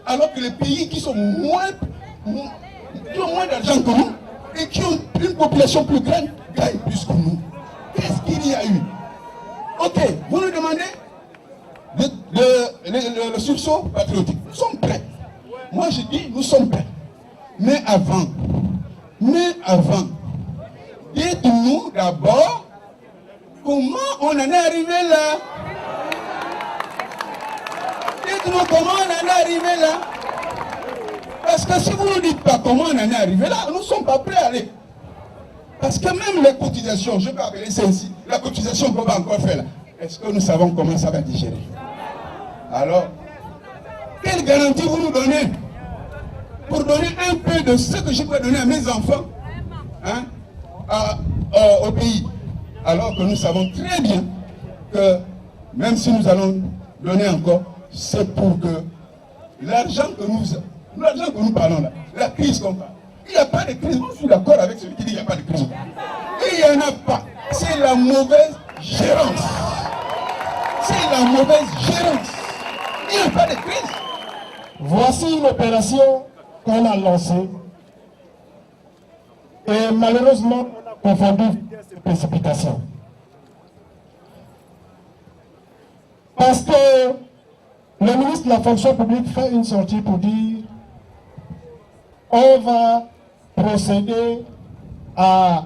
alors que les pays qui ont moins d'argent que nous et qui ont une population plus grande gagnent plus que nous. Qu'est-ce qu'il y a eu? Ok, vous nous demandez le sursaut patriotique. Nous sommes prêts. Moi je dis, nous sommes prêts. Mais avant, dites-nous d'abord comment on en est arrivé là. Dites-nous comment on en est arrivé là. Parce que si vous ne nous dites pas comment on en est arrivé là, nous ne sommes pas prêts à aller. Parce que même les cotisations, je peux appeler ça ici, la cotisation qu'on va encore faire là, est-ce que nous savons comment ça va digérer? Alors, quelle garantie vous nous donnez pour donner un peu de ce que je peux donner à mes enfants, hein, au pays? Alors que nous savons très bien que même si nous allons donner encore, c'est pour que l'argent que nous parlons là, la crise qu'on parle, il n'y a pas de crise. Je suis d'accord avec celui qui dit qu'il n'y a pas de crise. Il n'y en a pas. C'est la mauvaise gérance. C'est la mauvaise gérance. Il n'y a pas de crise. Voici une opération qu'on a lancée. Et malheureusement, on a confondu vitesse et précipitation. Parce que le ministre de la fonction publique fait une sortie pour dire on va procéder à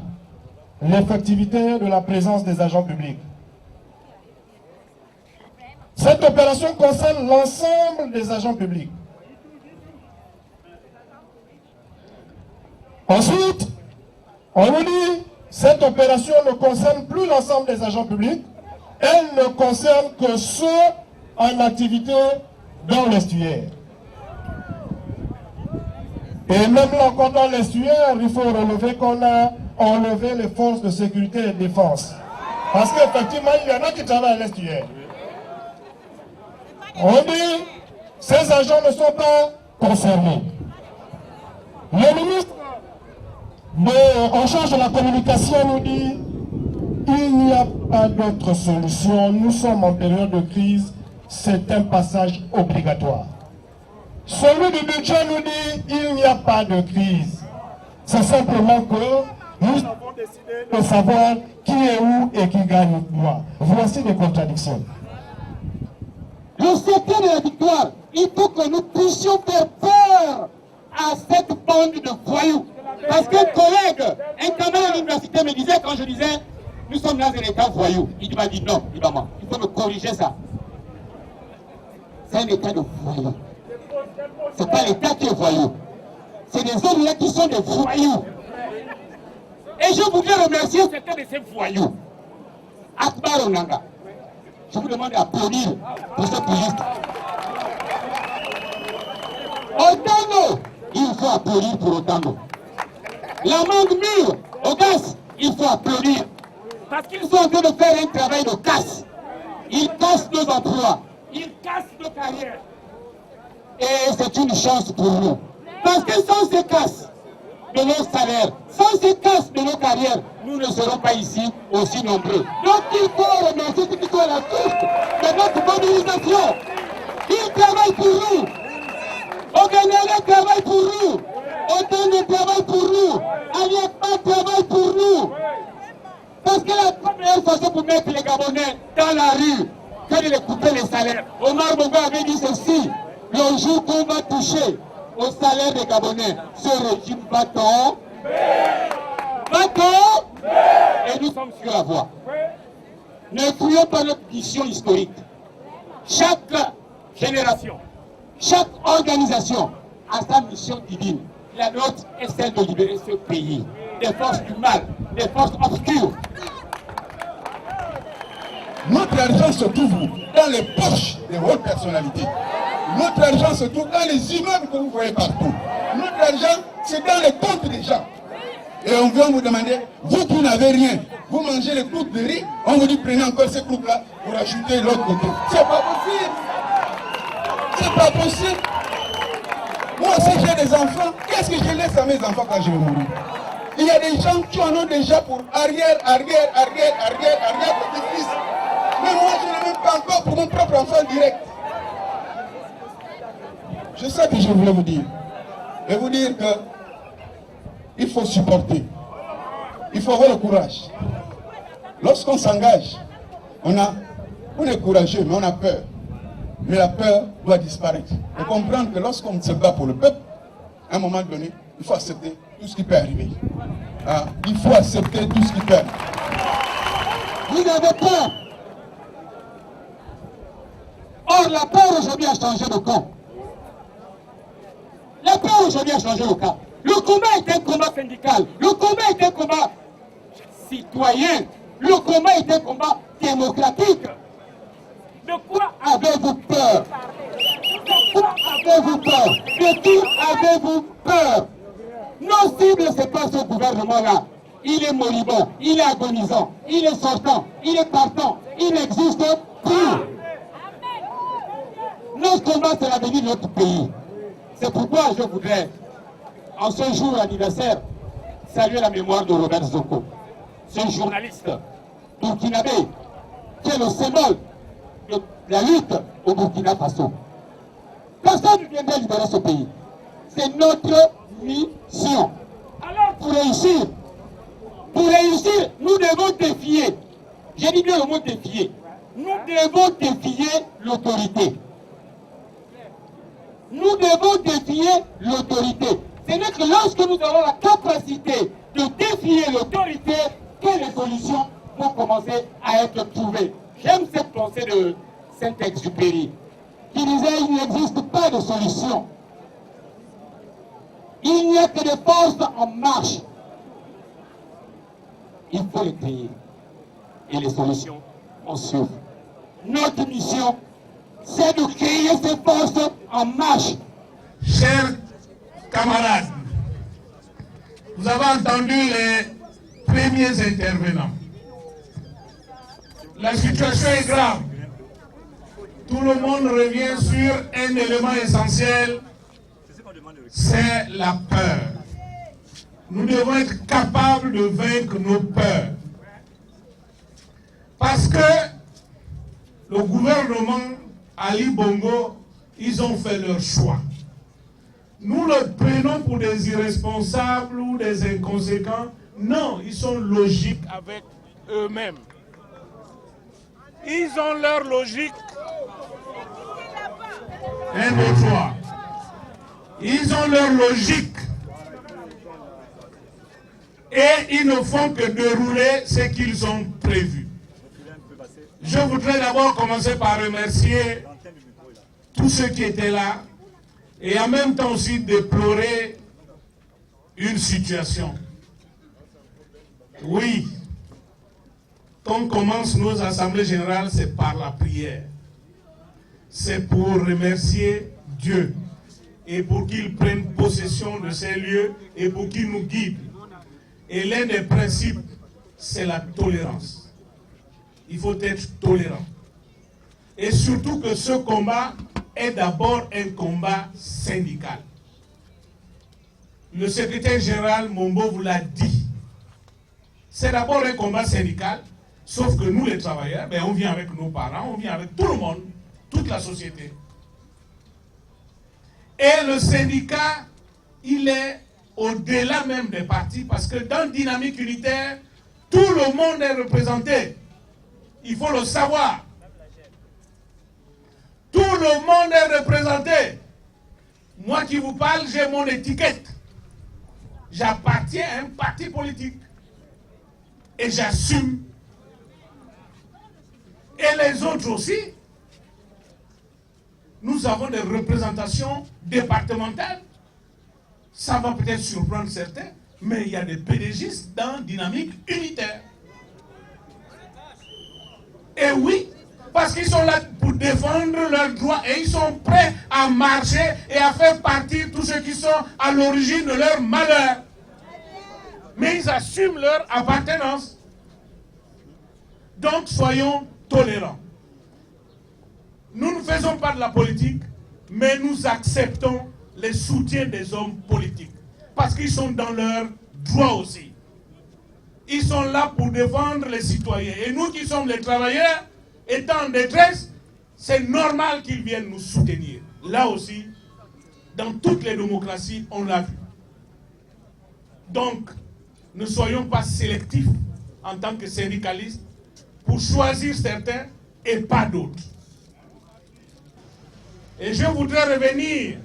l'effectivité de la présence des agents publics. Cette opération concerne l'ensemble des agents publics. Ensuite, on nous dit cette opération ne concerne plus l'ensemble des agents publics, elle ne concerne que ceux en activité dans l'estuaire. Et même là, quand dans l'estuaire, il faut relever qu'on a enlevé les forces de sécurité et de défense. Parce qu'effectivement, il y en a qui travaillent à l'estuaire. On dit, ces agents ne sont pas concernés. Le ministre en charge de la communication nous dit, il n'y a pas d'autre solution. Nous sommes en période de crise, c'est un passage obligatoire. Celui du budget nous dit, il n'y a pas de crise. C'est simplement que nous avons décidé de savoir qui est où et qui gagne quoi. Voici des contradictions. Le secret de la victoire, il faut que nous puissions faire peur à cette bande de voyous. Parce qu'un collègue, un camarade à l'université me disait, quand je disais, nous sommes dans un état voyou, il m'a dit non, il faut me corriger ça. C'est un état de voyou. Ce n'est pas l'État qui est voyou. C'est des hommes là qui sont des voyous. Et je voudrais remercier certains de ces voyous. Akbar Onanga. Je vous demande d'applaudir pour ce pigiste. Otango, il faut applaudir pour Otango. La mangue mûre, au gaz, il faut applaudir. Parce qu'ils sont en train de faire un travail de casse. Ils cassent nos emplois. Ils cassent nos carrières. Et c'est une chance pour nous. Parce que sans ces casses de nos salaires, sans ces casses de nos carrières, nous ne serons pas ici aussi nombreux. Donc il faut remercier ceux qui sont à la touche de notre mobilisation. Ils travaillent pour nous. Oganele travaille pour nous. Otene travaille pour nous. Aliakma travaille pour nous. Parce que la première façon pour mettre les Gabonais dans la rue, c'est de les couper les salaires. Omar Bongo avait dit ceci. Le jour qu'on va toucher au salaire des Gabonais, ce régime va tomber. Et nous sommes sur la voie. Ne fouillons pas notre mission historique. Chaque génération, chaque organisation a sa mission divine. La nôtre est celle de libérer ce pays des forces du mal, des forces obscures. Notre argent se trouve dans les poches des hautes personnalités. Notre argent se trouve dans les immeubles que vous voyez partout. Notre argent, c'est dans les comptes des gens. Et on vient vous demander, vous qui n'avez rien, vous mangez les croûtes de riz, on vous dit prenez encore ces croûtes-là pour ajouter l'autre côté. C'est pas possible. C'est pas possible. Moi aussi j'ai des enfants. Qu'est-ce que je laisse à mes enfants quand je vais mourir? Il y a des gens qui en ont déjà pour arrière, petit-fils. Mais moi je n'ai même pas encore pour mon propre enfant direct. C'est ça que je voulais vous dire. Et vous dire que il faut supporter. Il faut avoir le courage. Lorsqu'on s'engage, on est courageux, mais on a peur. Mais la peur doit disparaître. Et comprendre que lorsqu'on se bat pour le peuple, à un moment donné, il faut accepter tout ce qui peut arriver. Ah, il faut accepter tout ce qui peut arriver. Vous avez peur. Or, la peur aujourd'hui a changé de camp. La peur aujourd'hui a changé de camp. Le combat est un combat syndical. Le combat est un combat citoyen. Le combat est un combat démocratique. De quoi avez-vous peur? De quoi avez-vous peur? De qui avez-vous peur? Nos cibles, ce n'est pas ce gouvernement-là. Il est moribond, il est agonisant, il est sortant, il est partant, il n'existe plus. Notre combat, c'est l'avenir de notre pays. C'est pourquoi je voudrais, en ce jour anniversaire, saluer la mémoire de Robert Zoko, ce journaliste burkinabé qui est le symbole de la lutte au Burkina Faso. Personne ne viendrait libérer ce pays. C'est notre mission. Alors pour réussir, nous devons défier. J'ai dit bien le mot défier. Nous devons défier l'autorité. Nous devons défier l'autorité. C'est que lorsque nous avons la capacité de défier l'autorité, que les solutions vont commencer à être trouvées. J'aime cette pensée de Saint-Exupéry qui disait il n'existe pas de solution. Il n'y a que des forces en marche. Il faut les créer. Et les solutions en suivent. Notre mission, c'est de créer ces forces en marche. Chers camarades, vous avez entendu les premiers intervenants. La situation est grave. Tout le monde revient sur un élément essentiel, c'est la peur. Nous devons être capables de vaincre nos peurs. Parce que le gouvernement Ali Bongo, ils ont fait leur choix. Nous le prenons pour des irresponsables ou des inconséquents. Non, ils sont logiques avec eux-mêmes. Ils ont leur logique. 1, 2, 3. Ils ont leur logique. Et ils ne font que dérouler ce qu'ils ont prévu. Je voudrais d'abord commencer par remercier tous ceux qui étaient là et en même temps aussi déplorer une situation. Oui, quand on commence nos assemblées générales, c'est par la prière. C'est pour remercier Dieu et pour qu'il prenne possession de ces lieux et pour qu'il nous guide. Et l'un des principes, c'est la tolérance. Il faut être tolérant. Et surtout que ce combat est d'abord un combat syndical. Le secrétaire général Mombo vous l'a dit. C'est d'abord un combat syndical, sauf que nous les travailleurs, ben, on vient avec nos parents, on vient avec tout le monde, toute la société. Et le syndicat, il est au-delà même des partis, parce que dans Dynamique Unitaire, tout le monde est représenté. Il faut le savoir. Tout le monde est représenté. Moi qui vous parle, j'ai mon étiquette. J'appartiens à un parti politique. Et j'assume. Et les autres aussi. Nous avons des représentations départementales. Ça va peut-être surprendre certains, mais il y a des PDGistes dans Dynamique Unitaire. Et oui, parce qu'ils sont là pour défendre leurs droits et ils sont prêts à marcher et à faire partir tous ceux qui sont à l'origine de leur malheur. Mais ils assument leur appartenance. Donc soyons tolérants. Nous ne faisons pas de la politique, mais nous acceptons les soutiens des hommes politiques. Parce qu'ils sont dans leurs droits aussi. Ils sont là pour défendre les citoyens. Et nous qui sommes les travailleurs, étant en détresse, c'est normal qu'ils viennent nous soutenir. Là aussi, Dans toutes les démocraties, on l'a vu. Donc, ne soyons pas sélectifs en tant que syndicalistes pour choisir certains et pas d'autres. Et je voudrais revenir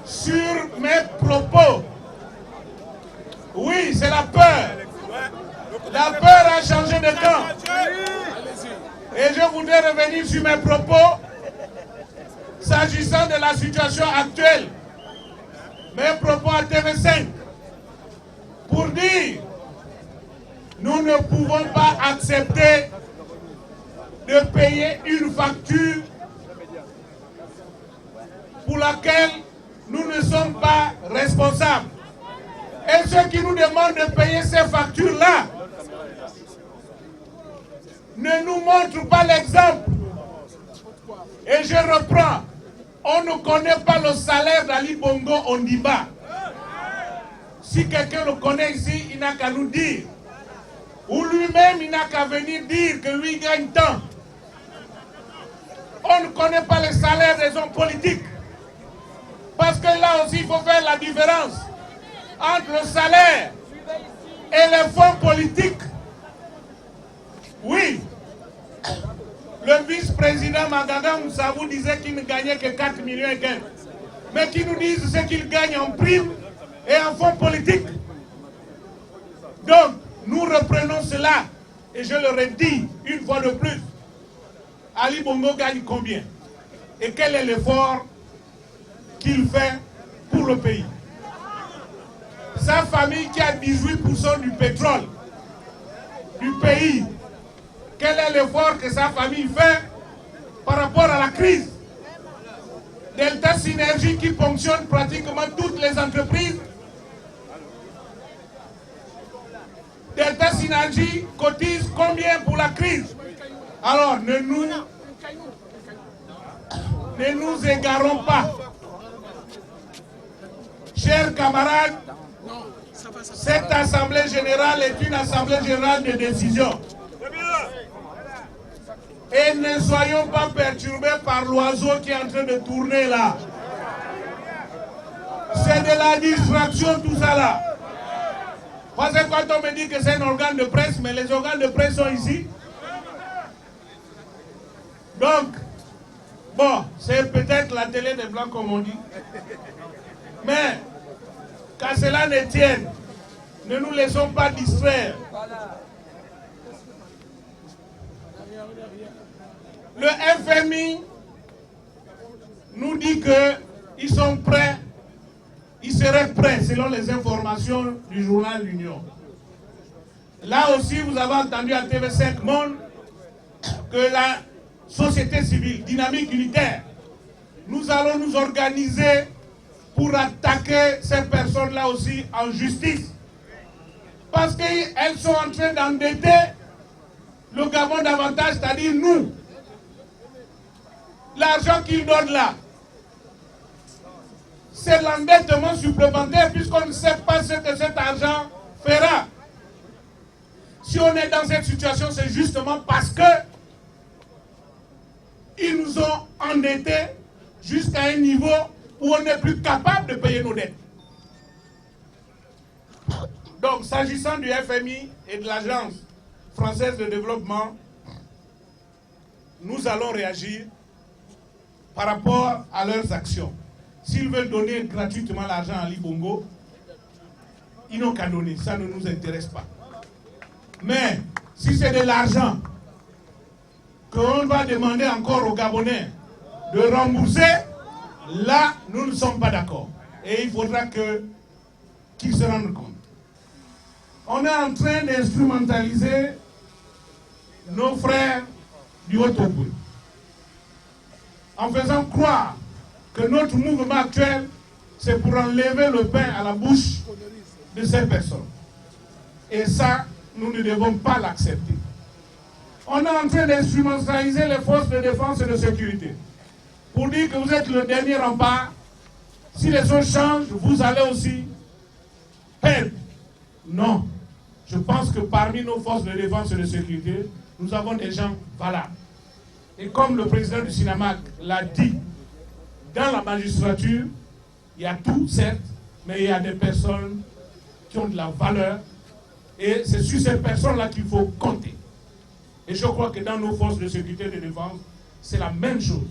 sur mes propos. Oui, c'est la peur. La peur a changé de camp. Et je voudrais revenir sur mes propos s'agissant de la situation actuelle. Mes propos à TV5 pour dire nous ne pouvons pas accepter de payer une facture pour laquelle nous ne sommes pas responsables. Et ceux qui nous demandent de payer ces factures-là ne nous montrent pas l'exemple. Et je reprends, on ne connaît pas le salaire d'Ali Bongo Ondimba. Si quelqu'un le connaît ici, il n'a qu'à nous dire. Ou lui-même, il n'a qu'à venir dire que lui gagne tant. On ne connaît pas le salaire des hommes politiques. Parce que là aussi, il faut faire la différence entre le salaire et les fonds politiques. Oui, le vice-président Magaga Moussabou disait qu'il ne gagnait que 4 millions et quelques. Mais qui nous disent ce qu'il gagne en prime et en fonds politiques. Donc, nous reprenons cela. Et je le redis une fois de plus. Ali Bongo gagne combien? Et quel est l'effort qu'il fait pour le pays? Sa famille qui a 18% du pétrole du pays, quel est l'effort que sa famille fait par rapport à la crise? Delta Synergie qui fonctionne pratiquement toutes les entreprises. Delta Synergie cotise combien pour la crise? Alors ne nous égarons pas. Chers camarades, cette assemblée générale est une assemblée générale de décision. Et ne soyons pas perturbés par l'oiseau qui est en train de tourner là. C'est de la distraction tout ça là. Parce que quand on me dit que c'est un organe de presse, mais les organes de presse sont ici. Donc, bon, c'est peut-être la télé des Blancs comme on dit. Mais, qu'à cela ne tienne, ne nous laissons pas distraire. Le FMI nous dit qu'ils sont prêts, ils seraient prêts selon les informations du journal L'Union. Là aussi, vous avez entendu à TV5 Monde que la société civile, dynamique unitaire, nous allons nous organiser pour attaquer ces personnes-là aussi en justice. Parce qu'elles sont en train d'endetter le Gabon davantage, c'est-à-dire nous. L'argent qu'ils donnent là, c'est l'endettement supplémentaire puisqu'on ne sait pas ce que cet argent fera. Si on est dans cette situation, c'est justement parce que ils nous ont endettés jusqu'à un niveau où on n'est plus capable de payer nos dettes. Donc, s'agissant du FMI et de l'Agence française de développement, nous allons réagir par rapport à leurs actions. S'ils veulent donner gratuitement l'argent à Ali Bongo, ils n'ont qu'à donner, ça ne nous intéresse pas. Mais si c'est de l'argent qu'on va demander encore aux Gabonais de rembourser, là, nous ne sommes pas d'accord. Et il faudra qu'ils se rendent compte. On est en train d'instrumentaliser nos frères du Haut-Ogooué, en faisant croire que notre mouvement actuel, c'est pour enlever le pain à la bouche de ces personnes. Et ça, nous ne devons pas l'accepter. On est en train d'instrumentaliser les forces de défense et de sécurité pour dire que vous êtes le dernier rempart. Si les choses changent, vous allez aussi perdre. Non. Je pense que parmi nos forces de défense et de sécurité, nous avons des gens valables. Et comme le président du Sinamac l'a dit, dans la magistrature, il y a tout, certes, mais il y a des personnes qui ont de la valeur. Et c'est sur ces personnes-là qu'il faut compter. Et je crois que dans nos forces de sécurité et de défense, c'est la même chose.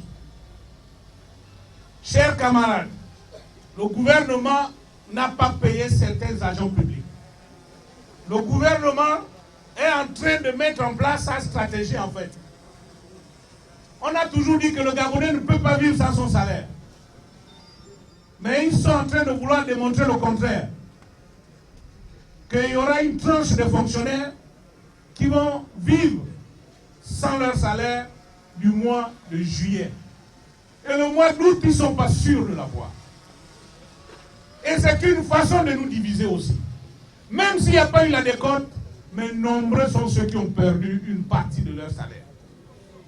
Chers camarades, le gouvernement n'a pas payé certains agents publics. Le gouvernement est en train de mettre en place sa stratégie en fait. On a toujours dit que le Gabonais ne peut pas vivre sans son salaire. Mais ils sont en train de vouloir démontrer le contraire. Qu'il y aura une tranche de fonctionnaires qui vont vivre sans leur salaire du mois de juillet. Et le mois d'août, ils ne sont pas sûrs de l'avoir. Et c'est une façon de nous diviser aussi. Même s'il n'y a pas eu la décote, mais nombreux sont ceux qui ont perdu une partie de leur salaire.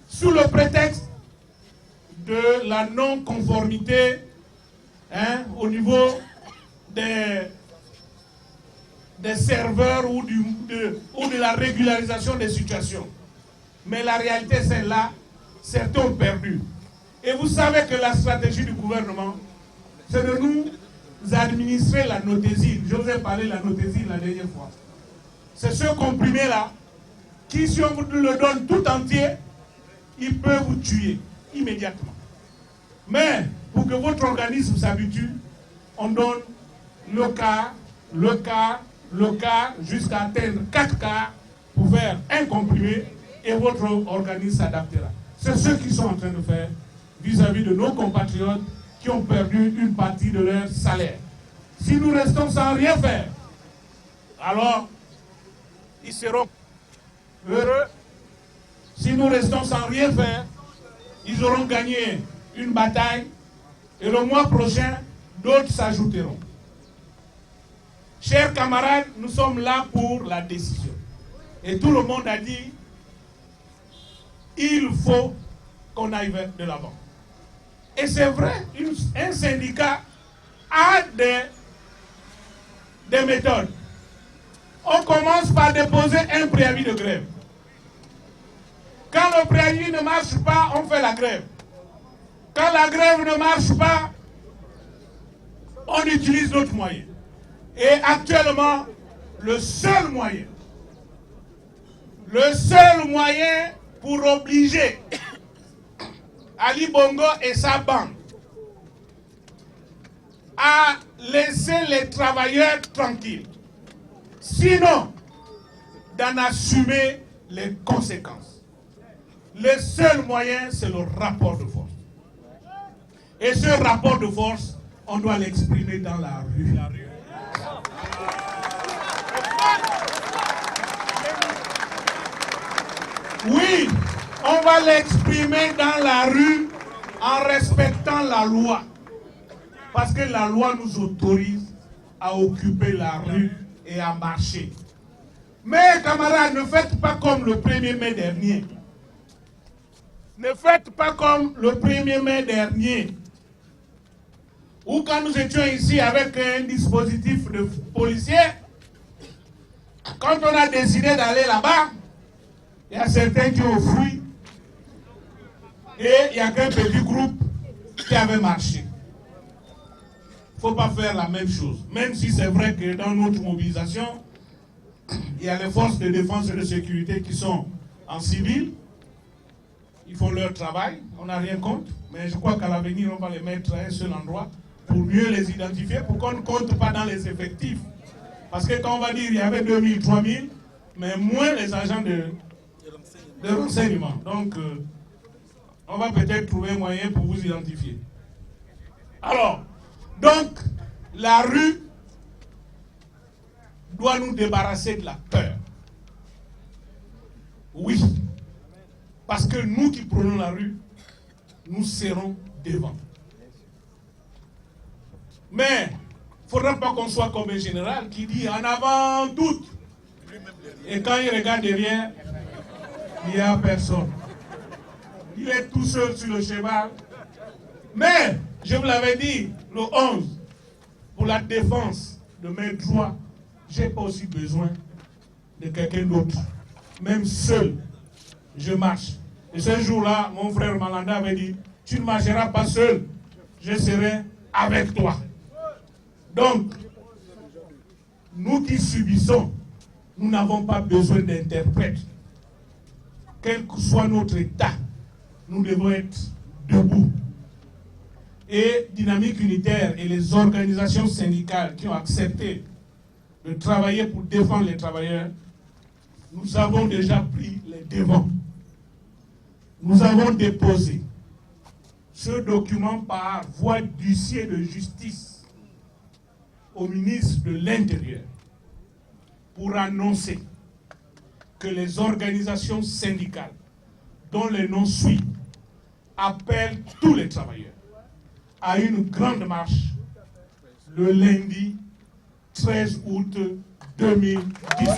Sous le prétexte de la non-conformité au niveau des serveurs ou de la régularisation des situations. Mais la réalité, c'est là, certains ont perdu. Et vous savez que la stratégie du gouvernement, c'est de nous administrer la notésine. Je vous ai parlé de la notésine la dernière fois. C'est ce comprimé-là qui, si on vous le donne tout entier, il peut vous tuer immédiatement. Mais pour que votre organisme s'habitue, on donne le quart, jusqu'à atteindre 4 quarts pour faire un comprimé et votre organisme s'adaptera. C'est ce qu'ils sont en train de faire vis-à-vis de nos compatriotes qui ont perdu une partie de leur salaire. Si nous restons sans rien faire, alors ils seront heureux. Si nous restons sans rien faire, ils auront gagné une bataille et le mois prochain, d'autres s'ajouteront. Chers camarades, nous sommes là pour la décision. Et tout le monde a dit, il faut qu'on aille de l'avant. Et c'est vrai, un syndicat a des méthodes. On commence par déposer un préavis de grève. Quand le préavis ne marche pas, on fait la grève. Quand la grève ne marche pas, on utilise d'autres moyens. Et actuellement, le seul moyen pour obliger Ali Bongo et sa bande à laisser les travailleurs tranquilles, sinon d'en assumer les conséquences. Le seul moyen, c'est le rapport de force. Et ce rapport de force, on doit l'exprimer dans la rue. Oui, on va l'exprimer dans la rue en respectant la loi. Parce que la loi nous autorise à occuper la rue et à marcher. Mais camarades, ne faites pas comme le 1er mai dernier. Ne faites pas comme le 1er mai dernier. Ou quand nous étions ici avec un dispositif de policiers, quand on a décidé d'aller là-bas, il y a certains qui ont fui et il n'y a qu'un petit groupe qui avait marché. Il ne faut pas faire la même chose. Même si c'est vrai que dans notre mobilisation, il y a les forces de défense et de sécurité qui sont en civil. Ils font leur travail, on n'a rien contre. Mais je crois qu'à l'avenir, on va les mettre à un seul endroit pour mieux les identifier, pour qu'on ne compte pas dans les effectifs. Parce que quand on va dire qu'il y avait 2000, 3000, mais moins les agents de renseignement. Donc, on va peut-être trouver un moyen pour vous identifier. Alors, donc, la rue doit nous débarrasser de la peur. Oui. Parce que nous qui prenons la rue, nous serons devant. Mais, il ne faudra pas qu'on soit comme un général qui dit en avant tout. Et quand il regarde derrière, il n'y a personne. Il est tout seul sur le cheval. Mais, je vous l'avais dit, le 11, pour la défense de mes droits je n'ai pas aussi besoin de quelqu'un d'autre. Même seul, je marche. Et ce jour-là, mon frère Malanda avait dit, tu ne marcheras pas seul, je serai avec toi. Donc, nous qui subissons, nous n'avons pas besoin d'interprètes. Quel que soit notre état, nous devons être debout. Et Dynamique Unitaire et les organisations syndicales qui ont accepté de travailler pour défendre les travailleurs, nous avons déjà pris les devants. Nous avons déposé ce document par voie d'huissier de justice au ministre de l'Intérieur pour annoncer que les organisations syndicales dont les noms suivent appellent tous les travailleurs à une grande marche le lundi 13 août 2018.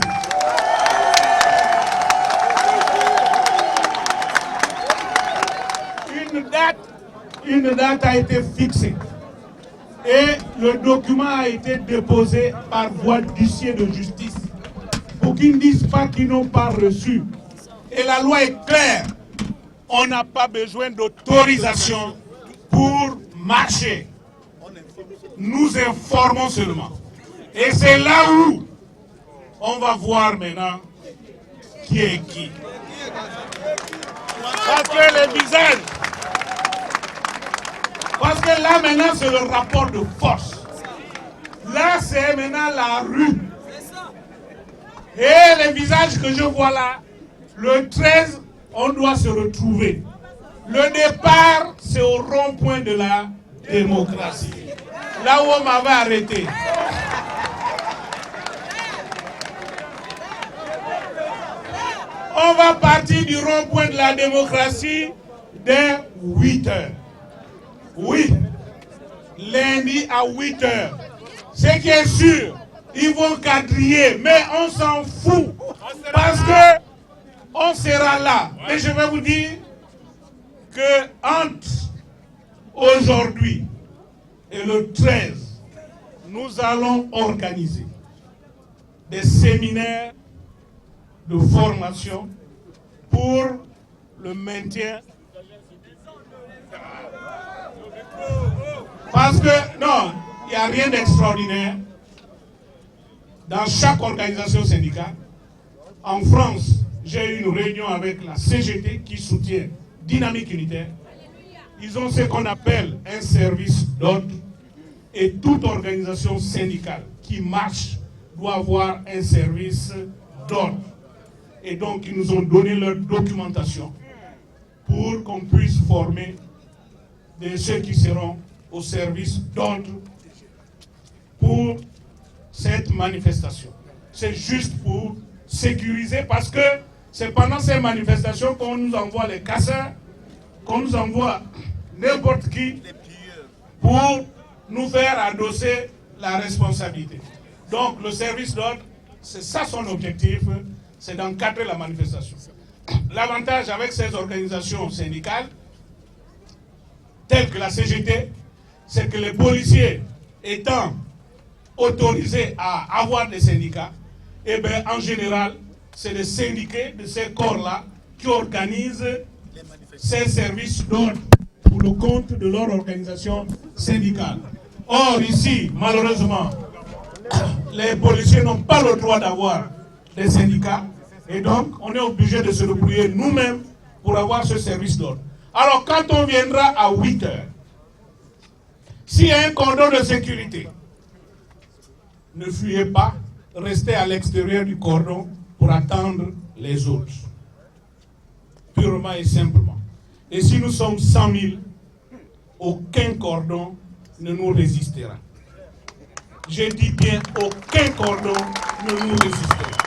Une date a été fixée et le document a été déposé par voie d'huissier de justice pour qu'ils ne disent pas qu'ils n'ont pas reçu. Et la loi est claire, on n'a pas besoin d'autorisation pour marcher. Nous informons seulement. Et c'est là où on va voir maintenant qui est qui. Parce que les visages, parce que là maintenant c'est le rapport de force. Là c'est maintenant la rue. Et les visages que je vois là, le 13, on doit se retrouver. Le départ, c'est au rond-point de la démocratie. Là où on m'avait arrêté. On va partir du rond-point de la démocratie dès 8 h. Oui, lundi à 8 h. Ce qui est sûr, ils vont quadriller, mais on s'en fout. Parce que on sera là. Mais je vais vous dire que entre aujourd'hui et le 13, nous allons organiser des séminaires de formation pour le maintien. Parce que, non, il n'y a rien d'extraordinaire. Dans chaque organisation syndicale, en France, j'ai eu une réunion avec la CGT qui soutient Dynamique Unitaire. Ils ont ce qu'on appelle un service d'ordre et toute organisation syndicale qui marche doit avoir un service d'ordre. Et donc, ils nous ont donné leur documentation pour qu'on puisse former ceux qui seront au service d'ordre pour cette manifestation. C'est juste pour sécuriser parce que c'est pendant ces manifestations qu'on nous envoie les casseurs, qu'on nous envoie n'importe qui pour nous faire adosser la responsabilité. Donc le service d'ordre, c'est ça son objectif, c'est d'encadrer la manifestation. L'avantage avec ces organisations syndicales, telles que la CGT, c'est que les policiers étant autorisés à avoir des syndicats, et bien en général, c'est les syndiqués de ces corps-là qui organisent ces services d'ordre pour le compte de leur organisation syndicale. Or ici, malheureusement, les policiers n'ont pas le droit d'avoir des syndicats et donc on est obligé de se débrouiller nous-mêmes pour avoir ce service d'ordre. Alors quand on viendra à 8 h, s'il y a un cordon de sécurité, ne fuyez pas, restez à l'extérieur du cordon pour attendre les autres. Purement et simplement. Et si nous sommes 100 000, aucun cordon ne nous résistera. Je dis bien, aucun cordon ne nous résistera.